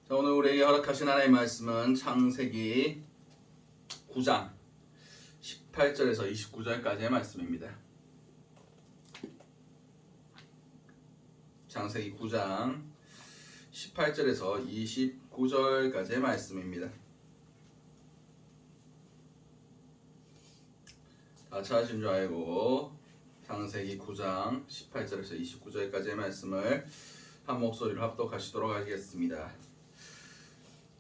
자, 오늘 우리에게 허락하신 하나님의 말씀은 창세기 9장 18절에서 29절까지의 말씀입니다. 창세기 9장 18절에서 29절까지의 말씀입니다. 다 찾으신 줄 알고 창세기 9장 18절에서 29절까지의 말씀을 한 목소리로 합독하시도록 하겠습니다.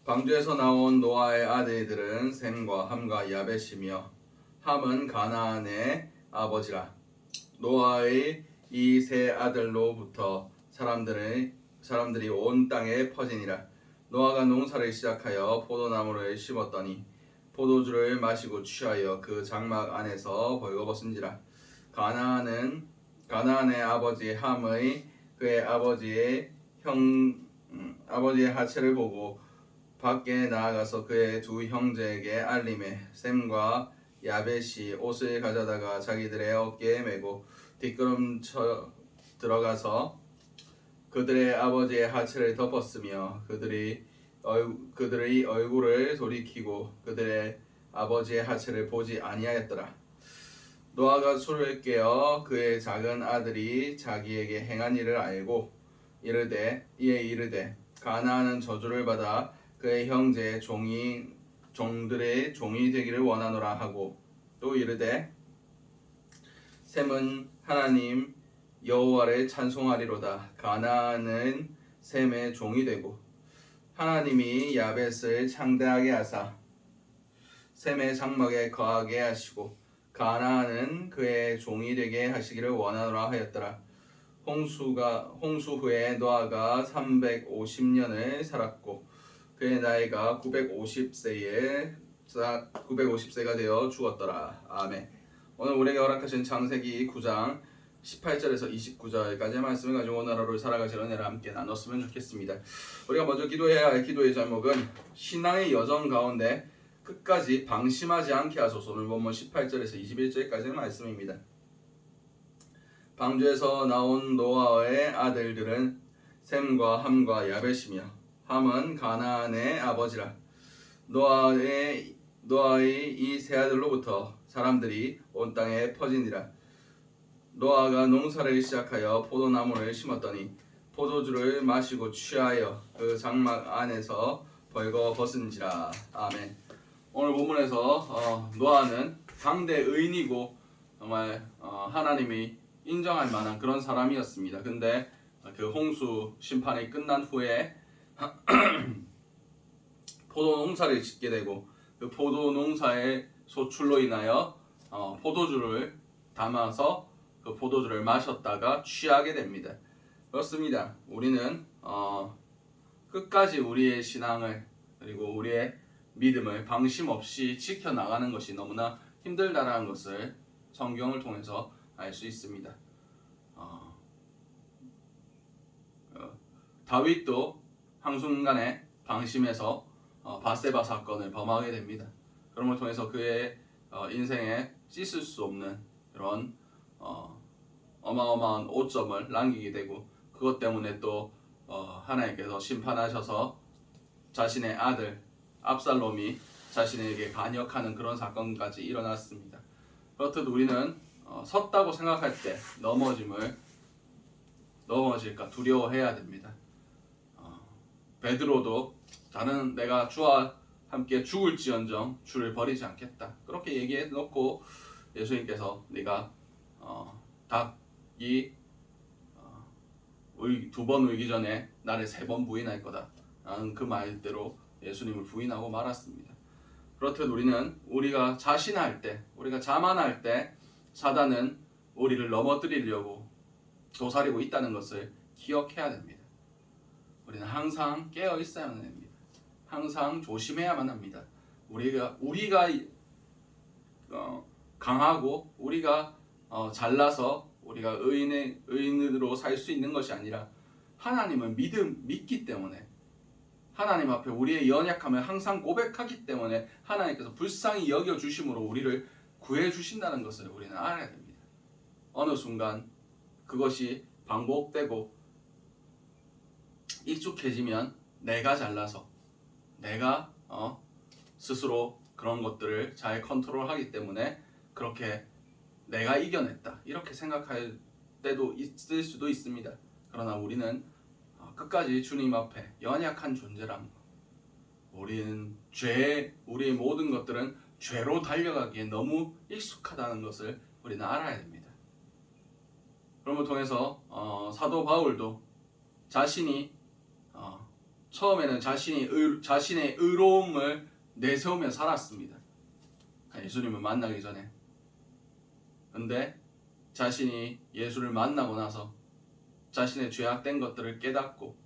방주에서 나온 노아의 아들들은 셈과 함과 야벳이며 함은 가나안의 아버지라. 노아의 이 세 아들로부터 사람들이 온 땅에 퍼지니라. 노아가 농사를 시작하여 포도나무를 심었더니 포도주를 마시고 취하여 그 장막 안에서 벌거벗은지라. 가나안의 아버지 함의 그의 아버지의 하체를 보고 밖에 나아가서 그의 두 형제에게 알림해 셈과 야벳이 옷을 가져다가 자기들의 어깨에 메고 뒷걸음쳐 들어가서 그들의 아버지의 하체를 덮었으며 그들의 얼굴을 돌이키고 그들의 아버지의 하체를 보지 아니하였더라. 노아가 술을 깨어 그의 작은 아들이 자기에게 행한 일을 알고 이르되 가나안은 저주를 받아 그의 형제의 종들의 종이 되기를 원하노라 하고 또 이르되 셈은 하나님 여호와를 찬송하리로다. 가나안은 셈의 종이 되고 하나님이 야벳을 창대하게 하사 셈의 장막에 거하게 하시고 가나안은 그의 종이 되게 하시기를 원하노라 하였더라. 홍수 후에 노아가 350년을 살았고 그의 나이가 950세가 되어 죽었더라. 아멘. 오늘 우리에게 허락하신 창세기 9장 18절에서 29절까지의 말씀을 가지고 오늘 하루를 살아가실 은혜를 함께 나눴으면 좋겠습니다. 우리가 먼저 기도해야 할 기도의 제목은 신앙의 여정 가운데 끝까지 방심하지 않게 하소서. 오늘 본문 18절에서 21절까지의 말씀입니다. 방주에서 나온 노아의 아들들은 셈과 함과 야벳이며 함은 가나안의 아버지라. 노아의 이 세 아들로부터 사람들이 온 땅에 퍼지니라. 노아가 농사를 시작하여 포도나무를 심었더니 포도주를 마시고 취하여 그 장막 안에서 벌거벗은지라. 아멘. 오늘 본문에서 노아는 당대 의인이고 정말 하나님이 인정할 만한 그런 사람이었습니다. 근데 그 홍수 심판이 끝난 후에 포도 농사를 짓게 되고 그 포도 농사의 소출로 인하여 포도주를 담아서 그 포도주를 마셨다가 취하게 됩니다. 그렇습니다. 우리는 끝까지 우리의 신앙을 그리고 우리의 믿음을 방심 없이 지켜나가는 것이 너무나 힘들다라는 것을 성경을 통해서 알 수 있습니다. 다윗도 한순간에 방심해서 바세바 사건을 범하게 됩니다. 그런 걸 통해서 그의 인생에 씻을 수 없는 그런 어마어마한 오점을 남기게 되고 그것 때문에 또 하나님께서 심판하셔서 자신의 아들 압살롬이 자신에게 반역하는 그런 사건까지 일어났습니다. 그렇듯 우리는 섰다고 생각할 때 넘어질까 두려워해야 됩니다. 베드로도 나는 내가 주와 함께 죽을지언정 주를 버리지 않겠다 그렇게 얘기해 놓고 예수님께서 네가 닭이 두 번 울기 전에 나를 3번 부인할 거다 라는 그 말대로 예수님을 부인하고 말았습니다. 그렇듯 우리가 자신할 때 우리가 자만할 때 사단은 우리를 넘어뜨리려고 도사리고 있다는 것을 기억해야 됩니다. 우리는 항상 깨어 있어야만 합니다. 항상 조심해야만 합니다. 우리가 강하고 우리가 잘나서 우리가 의인으로 살 수 있는 것이 아니라 하나님을 믿기 때문에 하나님 앞에 우리의 연약함을 항상 고백하기 때문에 하나님께서 불쌍히 여겨주심으로 우리를 구해주신다는 것을 우리는 알아야 됩니다. 어느 순간 그것이 반복되고 익숙해지면 내가 잘나서 내가 스스로 그런 것들을 잘 컨트롤하기 때문에 그렇게 내가 이겨냈다 이렇게 생각할 때도 있을 수도 있습니다. 그러나 우리는 끝까지 주님 앞에 연약한 존재라는 것, 우리의 모든 것들은 죄로 달려가기에 너무 익숙하다는 것을 우리는 알아야 됩니다. 그런 걸 통해서 사도 바울도 자신이 처음에는 자신의 의로움을 내세우며 살았습니다. 예수님을 만나기 전에. 근데 자신이 예수를 만나고 나서 자신의 죄악된 것들을 깨닫고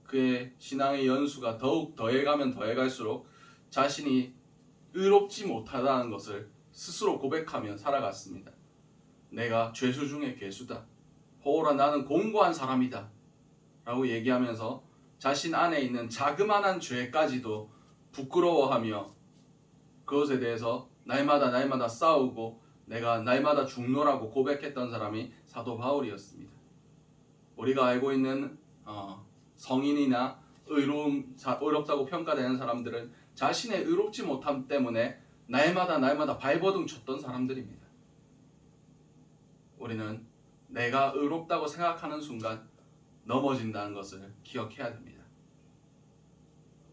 그의 신앙의 연수가 더욱 더해가면 더해갈수록 자신이 의롭지 못하다는 것을 스스로 고백하며 살아갔습니다. 내가 죄수 중에 괴수다. 보오라 나는 공고한 사람이다. 라고 얘기하면서 자신 안에 있는 자그마한 죄까지도 부끄러워하며 그것에 대해서 날마다 싸우고 내가 날마다 죽노라고 고백했던 사람이 사도 바울이었습니다. 우리가 알고 있는 성인이나 의롭다고 평가되는 사람들은 자신의 의롭지 못함 때문에 날마다 발버둥 쳤던 사람들입니다. 우리는 내가 의롭다고 생각하는 순간 넘어진다는 것을 기억해야 됩니다.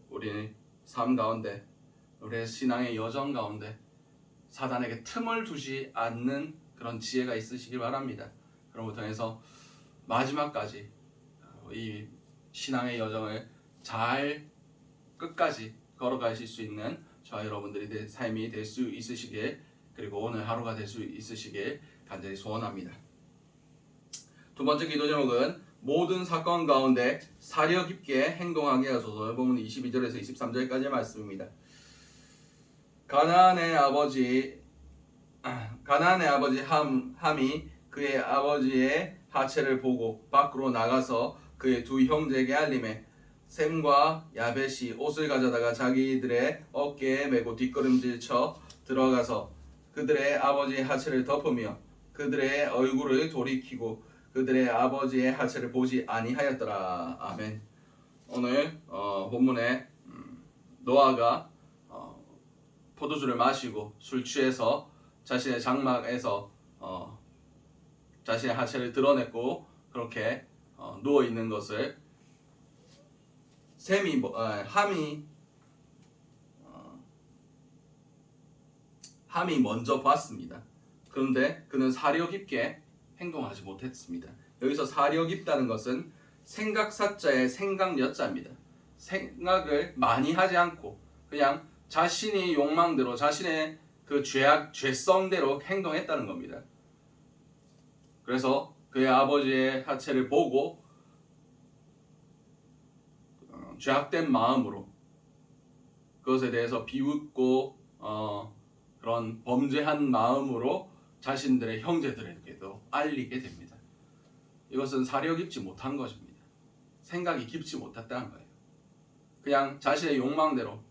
우리의 삶 가운데, 우리의 신앙의 여정 가운데 사단에게 틈을 두지 않는 그런 지혜가 있으시길 바랍니다. 그런 것 통해서 마지막까지 이 신앙의 여정을 잘 끝까지 걸어가실 수 있는 저와 여러분들의 삶이 될 수 있으시길, 그리고 오늘 하루가 될 수 있으시길 간절히 소원합니다. 두 번째 기도 제목은 모든 사건 가운데 사려 깊게 행동하게 하소서. 본문 22절에서 23절까지의 말씀입니다. 가나안의 아버지 함이 그의 아버지의 하체를 보고 밖으로 나가서 그의 두 형제에게 알림해 셈과 야벳이 옷을 가져다가 자기들의 어깨에 메고 뒷걸음질 쳐 들어가서 그들의 아버지의 하체를 덮으며 그들의 얼굴을 돌이키고 그들의 아버지의 하체를 보지 아니하였더라. 아멘. 오늘 본문에 노아가 포도주를 마시고 술 취해서 자신의 장막에서 자신의 하체를 드러냈고 그렇게 누워 있는 것을 함이 먼저 봤습니다. 그런데 그는 사려 깊게 행동하지 못했습니다. 여기서 사려 깊다는 것은 생각사자의 생각여자입니다. 생각을 많이 하지 않고 그냥 자신의 욕망대로 자신의 그 죄성대로 행동했다는 겁니다. 그래서 그의 아버지의 하체를 보고 죄악된 마음으로 그것에 대해서 비웃고 그런 범죄한 마음으로 자신들의 형제들에게도 알리게 됩니다. 이것은 사려 깊지 못한 것입니다. 생각이 깊지 못했다는 거예요. 그냥 자신의 욕망대로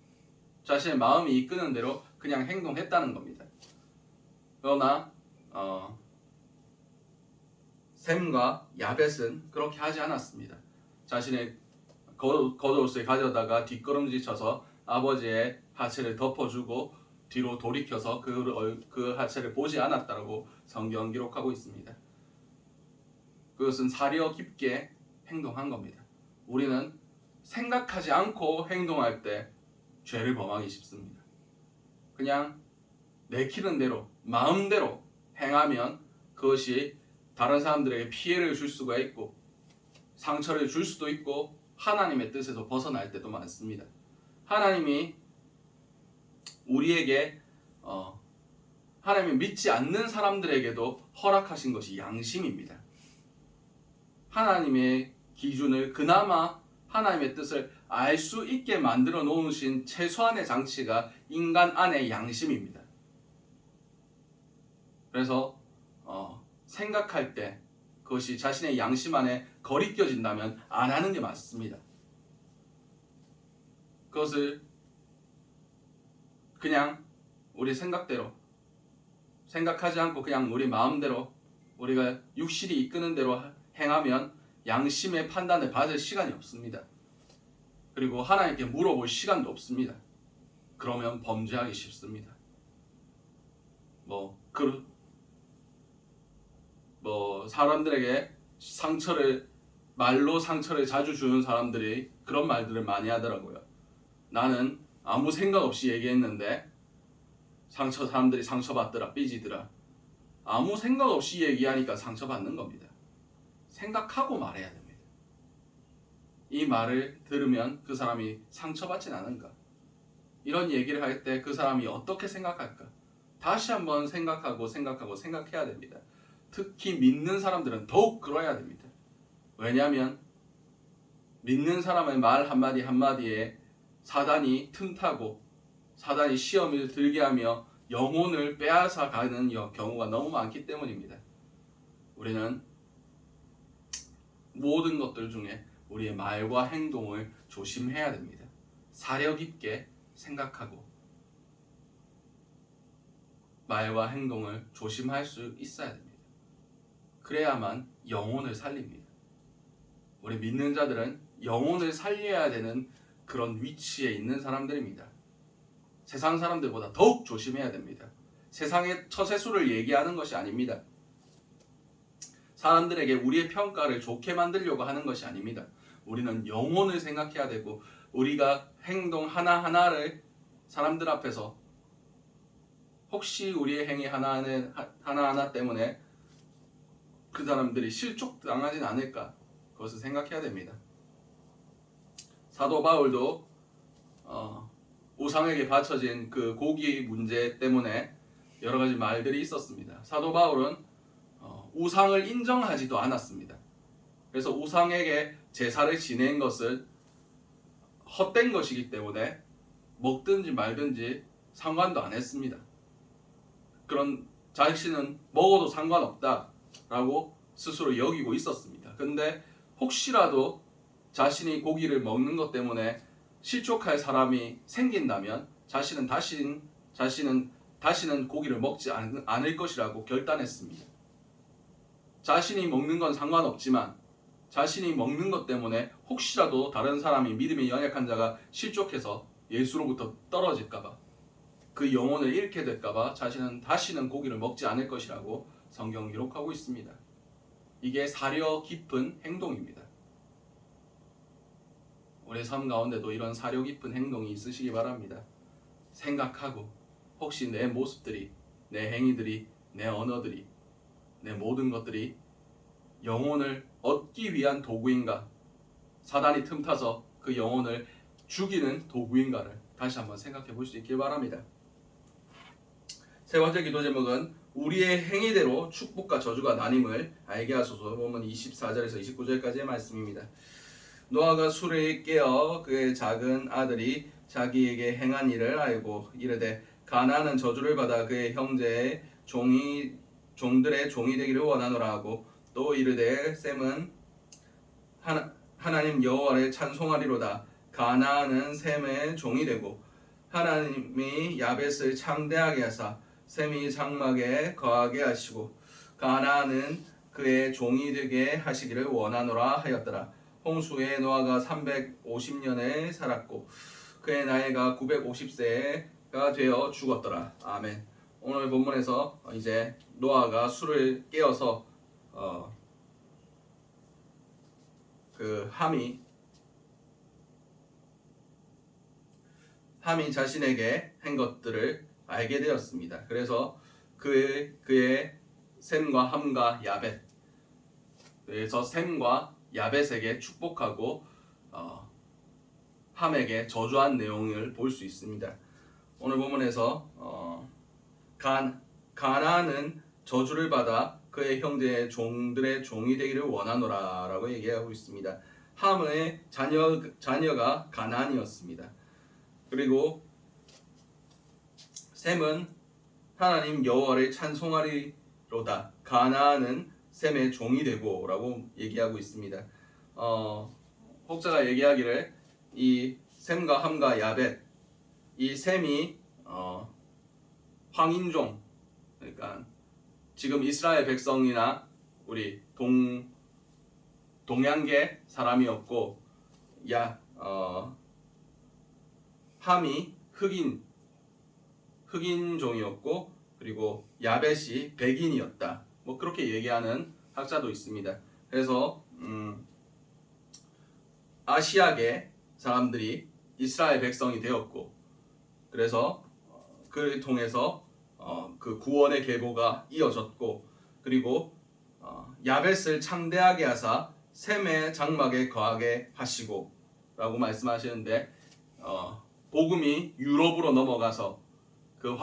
자신의 마음이 이끄는 대로 그냥 행동했다는 겁니다. 그러나 셈과 야벳은 그렇게 하지 않았습니다. 자신의 겉옷을 가져다가 뒷걸음질 쳐서 아버지의 하체를 덮어주고 뒤로 돌이켜서 그 하체를 보지 않았다고 성경 기록하고 있습니다. 그것은 사려 깊게 행동한 겁니다. 우리는 생각하지 않고 행동할 때 죄를 범하기 쉽습니다. 그냥 내키는 대로 마음대로 행하면 그것이 다른 사람들에게 피해를 줄 수가 있고 상처를 줄 수도 있고 하나님의 뜻에서 벗어날 때도 많습니다. 하나님이 우리에게 하나님을 믿지 않는 사람들에게도 허락하신 것이 양심입니다. 하나님의 기준을 그나마 하나님의 뜻을 알 수 있게 만들어 놓으신 최소한의 장치가 인간 안의 양심입니다. 그래서 생각할 때 그것이 자신의 양심 안에 거리껴진다면 안 하는 게 맞습니다. 그것을 그냥 우리 생각대로 생각하지 않고 그냥 우리 마음대로 우리가 육신이 이끄는 대로 행하면 양심의 판단을 받을 시간이 없습니다. 그리고 하나님께 물어볼 시간도 없습니다. 그러면 범죄하기 쉽습니다. 사람들에게 말로 상처를 자주 주는 사람들이 그런 말들을 많이 하더라고요. 나는 아무 생각 없이 얘기했는데 사람들이 상처받더라, 삐지더라. 아무 생각 없이 얘기하니까 상처받는 겁니다. 생각하고 말해야 됩니다. 이 말을 들으면 그 사람이 상처받진 않은가? 이런 얘기를 할 때 그 사람이 어떻게 생각할까? 다시 한번 생각해야 됩니다. 특히 믿는 사람들은 더욱 그러야 됩니다. 왜냐하면 믿는 사람의 말 한마디 한마디에 사단이 틈타고 사단이 시험을 들게 하며 영혼을 빼앗아 가는 경우가 너무 많기 때문입니다. 우리는 모든 것들 중에 우리의 말과 행동을 조심해야 됩니다. 사려 깊게 생각하고 말과 행동을 조심할 수 있어야 됩니다. 그래야만 영혼을 살립니다. 우리 믿는 자들은 영혼을 살려야 되는 그런 위치에 있는 사람들입니다. 세상 사람들보다 더욱 조심해야 됩니다. 세상의 처세수를 얘기하는 것이 아닙니다. 사람들에게 우리의 평가를 좋게 만들려고 하는 것이 아닙니다. 우리는 영혼을 생각해야 되고 우리가 행동 하나하나를 사람들 앞에서 혹시 우리의 행위 하나하나 때문에 그 사람들이 실족당하진 않을까, 그것을 생각해야 됩니다. 사도 바울도 우상에게 바쳐진 그 고기 문제 때문에 여러 가지 말들이 있었습니다. 사도 바울은 우상을 인정하지도 않았습니다. 그래서 우상에게 제사를 지낸 것을 헛된 것이기 때문에 먹든지 말든지 상관도 안 했습니다. 그런 자신은 먹어도 상관없다라고 스스로 여기고 있었습니다. 근데 혹시라도 자신이 고기를 먹는 것 때문에 실족할 사람이 생긴다면 자신은 다시는 고기를 먹지 않을 것이라고 결단했습니다. 자신이 먹는 건 상관없지만 자신이 먹는 것 때문에 혹시라도 다른 사람이 믿음이 연약한 자가 실족해서 예수로부터 떨어질까봐, 그 영혼을 잃게 될까봐 자신은 다시는 고기를 먹지 않을 것이라고 성경 기록하고 있습니다. 이게 사려 깊은 행동입니다. 우리 삶 가운데도 이런 사려 깊은 행동이 있으시기 바랍니다. 생각하고 혹시 내 모습들이, 내 행위들이, 내 언어들이, 내 모든 것들이 영혼을 얻기 위한 도구인가, 사단이 틈타서 그 영혼을 죽이는 도구인가를 다시 한번 생각해 볼 수 있길 바랍니다. 세 번째 기도 제목은 우리의 행위대로 축복과 저주가 나님을 알게 하소서. 본문 24절에서 29절까지의 말씀입니다. 노아가 술에 깨어 그의 작은 아들이 자기에게 행한 일을 알고 이르되 가나안은 저주를 받아 그의 형제의 종들의 종이 되기를 원하노라 하고, 또 이르되 셈은 하나님 여호와를 찬송하리로다. 가나안은 셈의 종이 되고 하나님이 야벳을 창대하게 하사 셈이 장막에 거하게 하시고 가나안은 그의 종이 되게 하시기를 원하노라 하였더라. 홍수에 노아가 350년을 살았고 그의 나이가 950세가 되어 죽었더라. 아멘. 오늘 본문에서 이제 노아가 술을 깨어서 그 함이 자신에게 한 것들을 알게 되었습니다. 그래서 그의 셈과 함과 야벳, 그래서 셈과 야벳에게 축복하고 함에게 저주한 내용을 볼 수 있습니다. 오늘 본문에서 가나안은 저주를 받아 그의 형제의 종들의 종이 되기를 원하노라 라고 얘기하고 있습니다. 함의 자녀가 가나안이었습니다. 그리고 셈은 하나님 여호와를 찬송하리로다. 가나안은 셈의 종이 되고 라고 얘기하고 있습니다. 혹자가 얘기하기를 이 셈과 함과 야벳, 이 셈이 황인종, 그러니까 지금 이스라엘 백성이나 우리 동양계 사람이었고 함이 흑인종이었고 그리고 야벳이 백인이었다. 뭐 그렇게 얘기하는 학자도 있습니다. 그래서 아시아계 사람들이 이스라엘 백성이 되었고 그래서 그를 통해서 그 구원의 계보가 이어졌고 그리고 야벳을 창대하게 하사 셈의 장막에 거하게 하시고 라고 말씀하시는데 복음이 유럽으로 넘어가서 그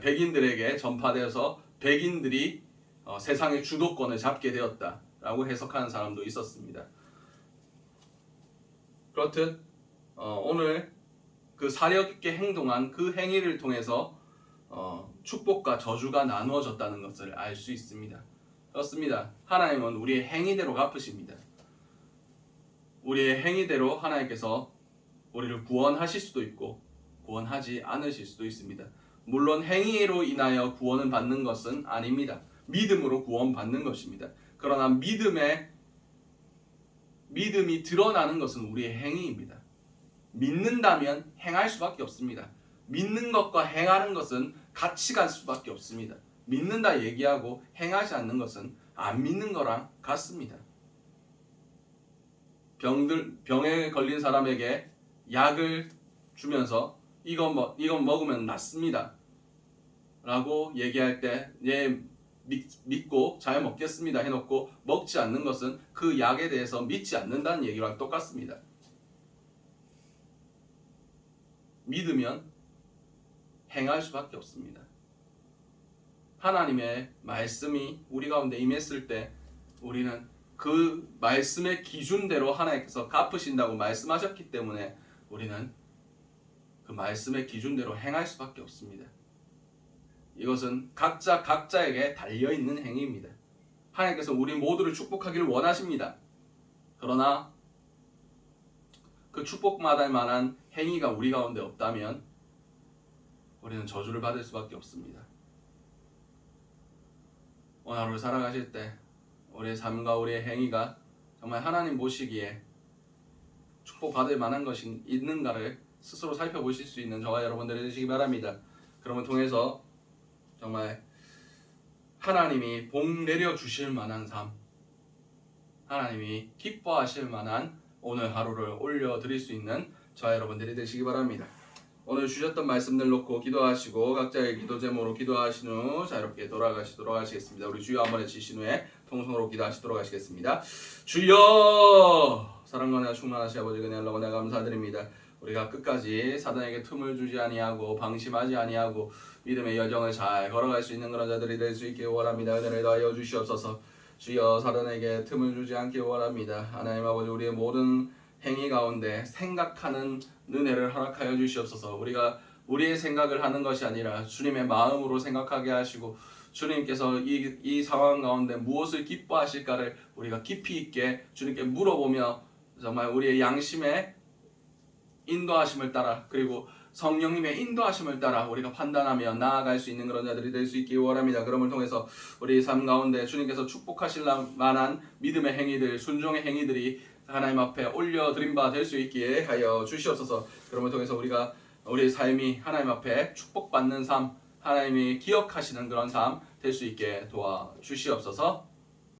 백인들에게 전파되어서 백인들이 세상의 주도권을 잡게 되었다라고 해석하는 사람도 있었습니다. 그렇듯 오늘 그 사력 있게 행동한 그 행위를 통해서 축복과 저주가 나누어졌다는 것을 알 수 있습니다. 그렇습니다. 하나님은 우리의 행위대로 갚으십니다. 우리의 행위대로 하나님께서 우리를 구원하실 수도 있고 구원하지 않으실 수도 있습니다. 물론 행위로 인하여 구원을 받는 것은 아닙니다. 믿음으로 구원받는 것입니다. 그러나 믿음이 드러나는 것은 우리의 행위입니다. 믿는다면 행할 수밖에 없습니다. 믿는 것과 행하는 것은 같이 갈 수밖에 없습니다. 믿는다 얘기하고 행하지 않는 것은 안 믿는 거랑 같습니다. 병에 걸린 사람에게 약을 주면서 이건 먹으면 낫습니다 라고 얘기할 때 믿고 잘 먹겠습니다 해놓고 먹지 않는 것은 그 약에 대해서 믿지 않는다는 얘기랑 똑같습니다. 믿으면 행할 수밖에 없습니다. 하나님의 말씀이 우리 가운데 임했을 때 우리는 그 말씀의 기준대로 하나님께서 갚으신다고 말씀하셨기 때문에 우리는 그 말씀의 기준대로 행할 수밖에 없습니다. 이것은 각자에게 달려있는 행위입니다. 하나님께서 우리 모두를 축복하기를 원하십니다. 그러나 그 축복받을 만한 행위가 우리 가운데 없다면 우리는 저주를 받을 수밖에 없습니다. 오늘 하루 살아가실 때 우리의 삶과 우리의 행위가 정말 하나님 보시기에 축복받을 만한 것이 있는가를 스스로 살펴보실 수 있는 저와 여러분들이 되시기 바랍니다. 그러면 통해서 정말 하나님이 복 내려주실 만한 삶, 하나님이 기뻐하실 만한 오늘 하루를 올려드릴 수 있는 저와 여러분들이 되시기 바랍니다. 오늘 주셨던 말씀들 놓고 기도하시고 각자의 기도 제목으로 기도하신 후 자유롭게 돌아가시도록 하시겠습니다. 우리 주여 한번 외치신 후에 통성으로 기도하시도록 하시겠습니다. 주여 사랑과 은혜가 충만하시 아버지 은혜 흘러 내가 감사드립니다. 우리가 끝까지 사단에게 틈을 주지 아니하고 방심하지 아니하고 믿음의 여정을 잘 걸어갈 수 있는 그런 자들이 될 수 있게 원합니다. 은혜를 더하여 주시옵소서. 주여 사단에게 틈을 주지 않게 원합니다. 하나님 아버지 우리의 모든 행위 가운데 생각하는 은혜를 허락하여 주시옵소서. 우리가 우리의 생각을 하는 것이 아니라 주님의 마음으로 생각하게 하시고 주님께서 이 상황 가운데 무엇을 기뻐하실까를 우리가 깊이 있게 주님께 물어보며 정말 우리의 양심에 인도하심을 따라 그리고 성령님의 인도하심을 따라 우리가 판단하며 나아갈 수 있는 그런 자들이 될 수 있기 원합니다. 그럼을 통해서 우리 삶 가운데 주님께서 축복하실 만한 믿음의 행위들, 순종의 행위들이 하나님 앞에 올려드린 바 될 수 있기에 하여 주시옵소서. 그럼을 통해서 우리가 우리의 삶이 하나님 앞에 축복받는 삶, 하나님이 기억하시는 그런 삶 될 수 있게 도와주시옵소서.